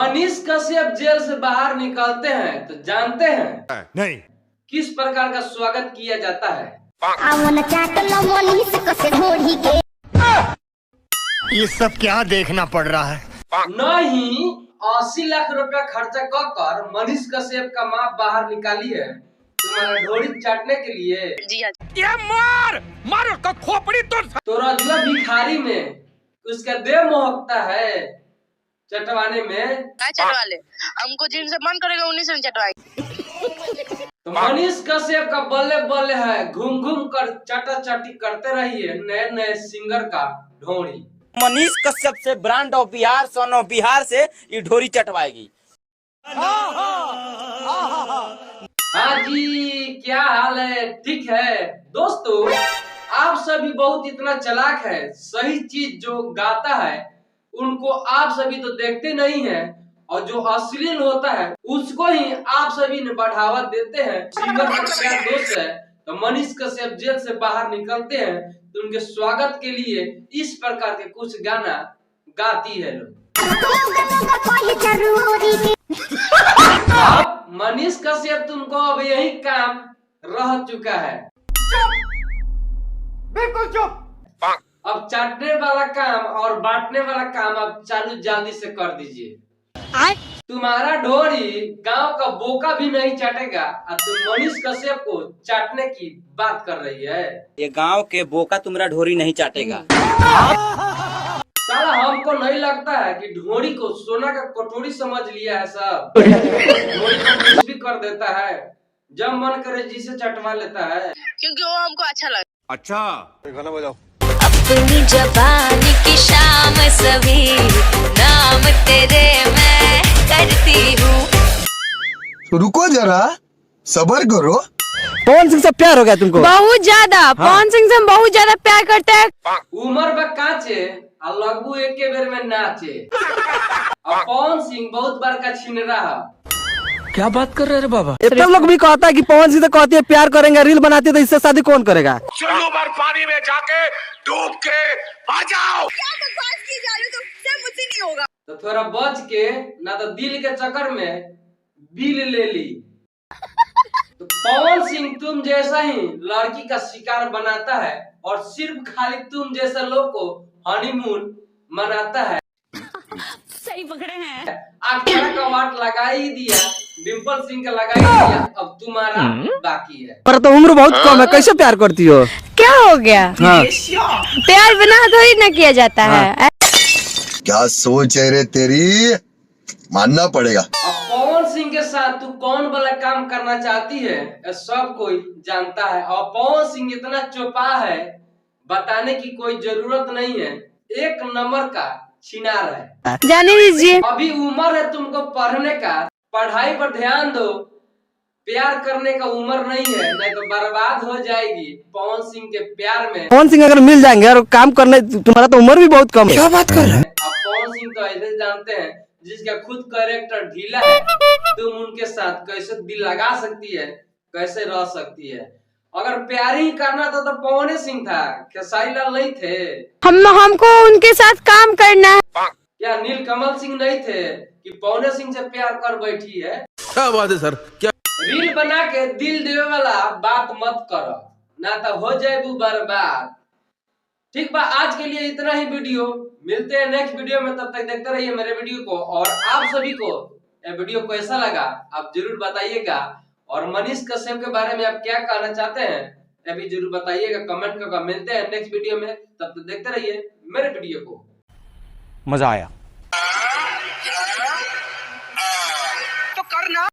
Manish Kashyap jail से बाहर निकलते हैं तो जानते हैं नहीं किस प्रकार का स्वागत किया जाता है। ये सब क्या देखना पड़ रहा है। नहीं 80 लाख रुपया खर्चा कर मनीष कश्यप का माँ बाहर निकाली है तुम्हारा ढोरी चाटने के लिए। ये मार उसका खोपड़ी तोड़। तो रजुआ भिखारी में उसका देह मोहकता है चटवाने में। चटवा ले, हमको जिनसे मन करेगा उन्हीं से चटवाएंगे। तो मनीष कश्यप का बल्ले बल्ले है, घूम घूम कर चाटा चाटी करते रहिए नए नए सिंगर का ढोरी। मनीष कश्यप से brand of Bihar son of Bihar से ये ढोरी चटवाएगी। हाँ जी, क्या हाल है? ठीक है दोस्तों, आप सभी बहुत इतना चालाक है, सही चीज जो गाता है उनको आप सभी तो देखते नहीं हैं और जो अश्लील होता है उसको ही आप सभी ने बढ़ावा देते हैं। सिंगर का क्या दोष है? तो मनीष कश्यप जेल से बाहर निकलते हैं तो उनके स्वागत के लिए इस प्रकार के कुछ गाना गाती है लोग। अब मनीष कश्यप तुमको अब यही काम रह चुका है। बिल्कुल चुप। अब चाटने वाला काम और बांटने वाला काम अब चालू जल्दी से कर दीजिए। तुम्हारा ढोरी गांव का बोका भी नहीं चाटेगा और तुम मनीष कश्यप को चाटने की बात कर रही है। ये गांव के बोका तुम्हारा ढोरी नहीं चाटेगा। साला हमको नहीं लगता है कि ढोरी को सोना का कटोरी समझ लिया है सब। ढोरी को कुछ भी कर देता है, जब मन करे जिसे चटवा लेता है क्योंकि वो हमको अच्छा लगा। अच्छा गाना बजाओ। अपनी जबानी की शाम सभी नाम तेरे मैं करती हूँ। रुको जरा सबर करो। पवन सिंह से प्यार हो गया तुमको? बहुत ज्यादा। पवन सिंह से हम बहुत ज्यादा प्यार करते हैं। उमर बकाचे और लगभग एक के बेर में नाचे और पवन सिंह बहुत बड़का छिनरा है। क्या बात कर रहे रे बाबा? इतना लोग भी कहता है कि पवन सिंह से कहती है प्यार करेंगे, रील बनाती है, तो इससे शादी कौन करेगा? चलो बार पानी में जाके डूब के आ जाओ। क्या बकवास की जा रही हो तुम? सब मुझसे नहीं होगा। तो थोड़ा बच के ना तो दिल के चक्कर में बिल ले ली। तो पवन सिंह तुम जैसा ही लड़की का शिकार बनाता है और सिर्फ खाली तुम जैसे लोग को हनीमून मनाता है। सही पकड़े हैं। अक्षरा का वाट लगा ही दिया, डिम्पल सिंह का लगा ही दिया, अब तुम्हारा बाकी है। पर तो उम्र बहुत कम है, कैसे प्यार करती हो? क्या हो गया? हाँ। प्यार बिना थोड़ी ना किया जाता है। क्या सोच है रे तेरी, मानना पड़ेगा। अब पवन सिंह के साथ तू कौन वाला काम करना चाहती है सब कोई जानता है और पवन सिंह इतना चौपा है बताने की कोई जरूरत नहीं है, एक नंबर का छिनार है। जाने दीजिए। अभी उम्र है तुमको पढ़ने का, पढ़ाई पर ध्यान दो, प्यार करने का उम्र नहीं है, नहीं तो बर्बाद हो जाएगी पवन सिंह के प्यार में। पवन सिंह अगर मिल जाएंगे और काम करने, तुम्हारा तो उम्र भी बहुत कम है। क्या बात कर रहे हैं? अब पवन सिंह तो ऐसे जानते हैं जिसका खुद कैरेक्टर ढीला है, तुम उनके साथ कैसे दिल लगा सकती है, कैसे रह सकती है? अगर प्यार ही करना था तो पवन सिंह था, खेसारी लाल नहीं थे। हमको उनके साथ काम करना है। क्या नीलकमल सिंह नहीं थे कि पवन सिंह से प्यार कर बैठी है? क्या बात है सर? क्या रील बना के दिल देवे वाला बात मत करो, ना तो हो जाए बर्बाद। ठीक बा, आज के लिए इतना ही वीडियो, मिलते हैं नेक्स्ट वीडियो में, तब तक देखते रहिए मेरे वीडियो को। और आप सभी को ये वीडियो कैसा लगा आप जरूर बताइएगा, और मनीष कश्यप के बारे में आप क्या कहना चाहते हैं ये भी जरूर बताइएगा कमेंट करके। मिलते हैं नेक्स्ट वीडियो में, तब तक देखते रहिए मेरे वीडियो को। मजा आया।